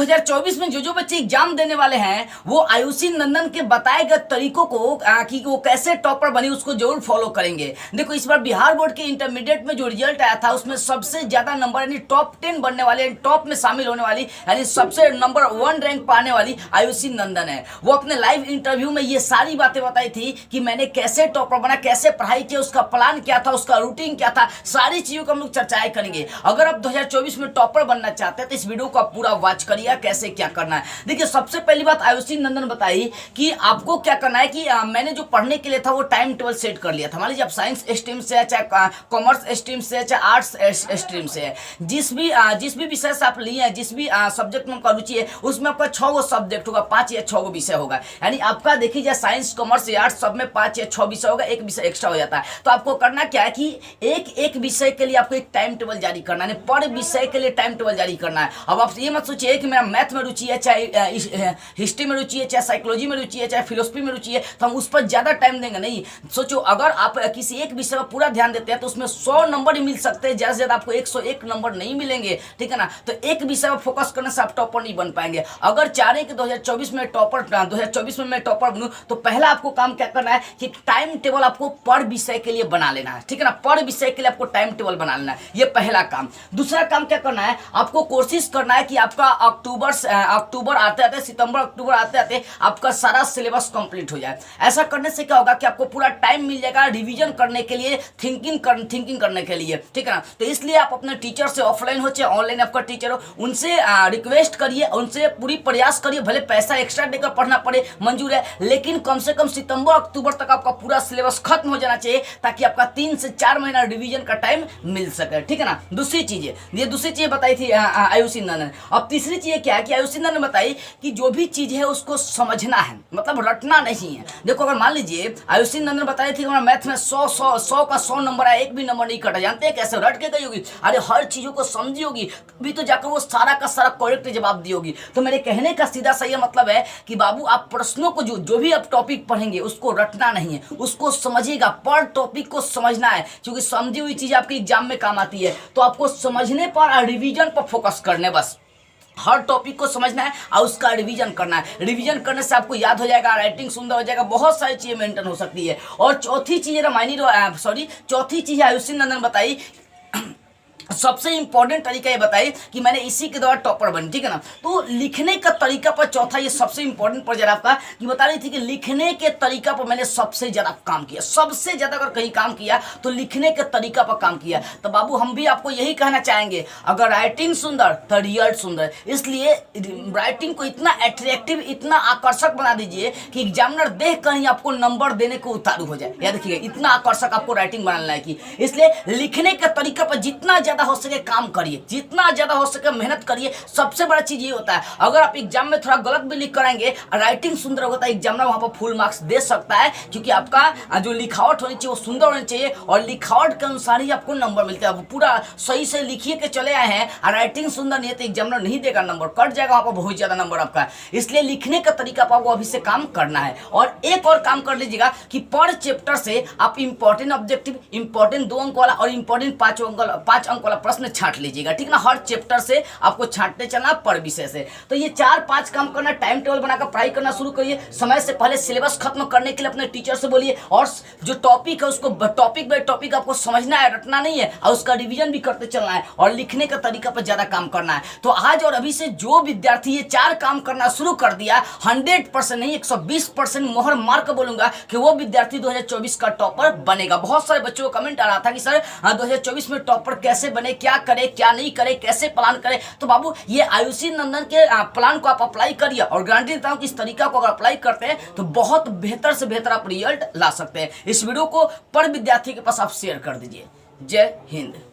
2024 में जो बच्चे एग्जाम देने वाले हैं वो आयुषी नंदन के बताए गए तरीकों को कि वो कैसे टॉपर बनी उसको जरूर फॉलो करेंगे। देखो इस बार बिहार बोर्ड के इंटरमीडिएट में जो रिजल्ट आया था उसमें सबसे ज्यादा नंबर यानी टॉप 10 बनने वाले टॉप में शामिल होने वाली यानी सबसे नंबर 1 रैंक पाने वाली आयुषी नंदन है। वो अपने लाइव इंटरव्यू में ये सारी बातें बताई थी कि मैंने कैसे टॉपर बना, कैसे पढ़ाई किया, उसका प्लान क्या था, उसका रूटीन क्या था, सारी चीजों को हम लोग चर्चाएं करेंगे। अगर आप 2024 में टॉपर बनना चाहते हैं तो इस वीडियो को आप पूरा वॉच करिए कैसे क्या करना है। देखिए सबसे पहली बात आयुषी नंदन बताई कि आपको क्या करना है कि मैंने जो पढ़ने के लिए था वो टाइम टेबल सेट कर लिया था। मान लीजिए आप साइंस स्ट्रीम से है, चाहे कॉमर्स स्ट्रीम से है, चाहे आर्ट्स स्ट्रीम से है, जिस भी विषय से आप लिए हैं, जिस भी सब्जेक्ट में आपका रुचि है उसमें आपका 6 गो सब्जेक्ट होगा, 5 या 6 गो विषय होगा। यानी आपका देखिए जाए साइंस कॉमर्स या आर्ट्स सब में 5 या 6 विषय होगा, एक विषय एक्स्ट्रा हो जाता है। तो आपको करना क्या है कि एक विषय के लिए आपको एक टाइम टेबल जारी करना है, पर विषय के लिए टाइम टेबल जारी करना है। अब आप ये मत सोचिए कि मेरा मैथ में रुचि है, चाहे हिस्ट्री में रुचि है, चाहे साइकोलॉजी में रुचि है, चाहे फिलोसफी में रुचि है तो हम उस पर ज्यादा टाइम देंगे। नहीं, सोचो अगर आप किसी एक विषय पर पूरा ध्यान देते हैं तो उसमें 100 नंबर ही मिल सकते हैं, ज्यादा से ज्यादा आपको 101 नंबर नहीं मिलेंगे, ठीक है ना। तो एक विषय पर फोकस करने से आप टॉपर नहीं बन पाएंगे। अगर चाह रहे कि 2024 में मैं टॉपर बनूं तो पहला आपको काम क्या करना है कि टाइम टेबल आपको पर विषय के लिए बना लेना है, ठीक है ना। पर विषय के लिए आपको टाइम टेबल बना लेना है, ये पहला काम। दूसरा काम क्या करना है, आपको कोशिश करना है कि आपका अक्टूबर आते आते, सितंबर अक्टूबर आते आते आपका सारा सिलेबस कंप्लीट हो जाए। ऐसा करने से क्या होगा कि आपको पूरा टाइम मिल जाएगा रिवीजन करने के लिए, थिंकिंग करने के लिए, ठीक है ना। तो इसलिए आप अपने टीचर से ऑफलाइन हो चाहे ऑनलाइन आपका टीचर हो, उनसे रिक्वेस्ट करिए, उनसे पूरी प्रयास करिए, भले पैसा एक्स्ट्रा देकर पढ़ना पड़े मंजूर है, लेकिन कम से कम सितंबर अक्टूबर तक आपका पूरा सिलेबस खत्म हो जाना चाहिए ताकि आपका 3 से 4 महीना रिवीजन का टाइम मिल सके, ठीक है ना। दूसरी चीज बताई थी आयुषी नंदन। अब तीसरी चीज क्या है कि आयुषी नंदन बताई कि जो भी चीज है उसको समझना है, मतलब रटना नहीं है। देखो अगर मान लीजिए आयुषी नंदन बताई थी मैथ में 100 का 100 नंबर है, एक भी नंबर नहीं कटा, जानते हैं कैसे रट के गई होगी, अरे हर चीजों को समझी होगी तभी तो जाकर वो सारा का सारा करेक्ट जवाब दी होगी। तो मेरे कहने का सीधा सा ये मतलब है कि बाबू आप प्रश्नों को जो भी आप टॉपिक पढ़ेंगे उसको रटना नहीं है, उसको समझिएगा, पर टॉपिक को समझना है, क्योंकि समझी हुई चीज आपके एग्जाम में काम आती है। तो आपको समझने पर और रिवीजन पर फोकस करने, बस हर टॉपिक को समझना है और उसका रिवीजन करना है। रिवीजन करने से आपको याद हो जाएगा, राइटिंग सुंदर हो जाएगा, बहुत सारी चीजें मेंटेन हो सकती है। और चौथी चीज आयुषी नंदन बताई, सबसे इंपॉर्टेंट तरीका ये बताइए कि मैंने इसी के द्वारा टॉपर बनी, ठीक है ना। तो लिखने का तरीका पर चौथा ये सबसे इंपॉर्टेंट पर जरा आपका कि बता रही थी कि लिखने के तरीका पर मैंने सबसे ज्यादा काम किया, सबसे ज्यादा अगर कहीं काम किया तो लिखने के तरीका पर काम किया। तो बाबू हम भी आपको यही कहना चाहेंगे, अगर राइटिंग सुंदर तो रिजल्ट सुंदर, इसलिए राइटिंग को इतना अट्रैक्टिव, इतना आकर्षक बना दीजिए कि एग्जामिनर देख कर ही आपको नंबर देने को उतारू हो जाए। याद रखिएगा, इतना आकर्षक आपको राइटिंग बनाना है कि इसलिए लिखने के तरीका पर जितना ज्यादा हो सके काम करिए, जितना ज्यादा हो सके मेहनत करिए। सबसे बड़ा चीज ये होता है, अगर आप एग्जाम में थोड़ा गलत भी लिख कराएंगे, राइटिंग सुंदर होगा तो एग्जामिनर वहां पर फुल मार्क्स दे सकता है, क्योंकि आपका जो लिखावट होनी चाहिए वो सुंदर होनी चाहिए और लिखावट के अनुसार ही आपको नंबर मिलते हैं। पूरा सही से लिखिए के चले आए हैं और राइटिंग सुंदर नहीं है तो एग्जामिनर नहीं देगा, नंबर कट जाएगा वहां पर, बहुत ज्यादा नंबर आपका। इसलिए लिखने का तरीका आपको अभी से काम करना है। और एक और काम कर लीजिएगा कि पर चैप्टर से आप इंपॉर्टेंट ऑब्जेक्टिव, इंपॉर्टेंट 2 अंक वाला और इंपॉर्टेंट 5 अंक वाला प्रश्न छांट लीजिएगा, ठीक ना। हर चैप्टर से आपको छांटते चलना पर विषय से। तो ये 4-5 काम करना, टाइम टेबल बनाकर पढ़ाई करना शुरू करिए, समय से पहले सिलेबस खत्म करने के लिए अपने टीचर से बोलिए, और जो टॉपिक है उसको टॉपिक बाय टॉपिक आपको समझना है, रटना नहीं है, और उसका रिवीजन भी करते चलना है और लिखने का तरीका पर ज्यादा काम करना है। तो आज और अभी से जो विद्यार्थी ये 4 काम करना शुरू कर दिया, 100% नहीं 120% मोहर मार कर बोलूंगा कि वो विद्यार्थी 2024 का टॉपर बनेगा। बहुत सारे बच्चों को कमेंट आ रहा था कि सर 2024 में टॉपर कैसे बने, क्या करे क्या नहीं करे, कैसे प्लान करे। तो बाबू ये आयुषी नंदन के प्लान को आप अप्लाई करिए और गारंटी देता हूं कि इस तरीका को अगर अप्लाई करते हैं तो बहुत बेहतर से बेहतर आप रिजल्ट ला सकते हैं। इस वीडियो को पर विद्यार्थी के पास आप शेयर कर दीजिए। जय हिंद।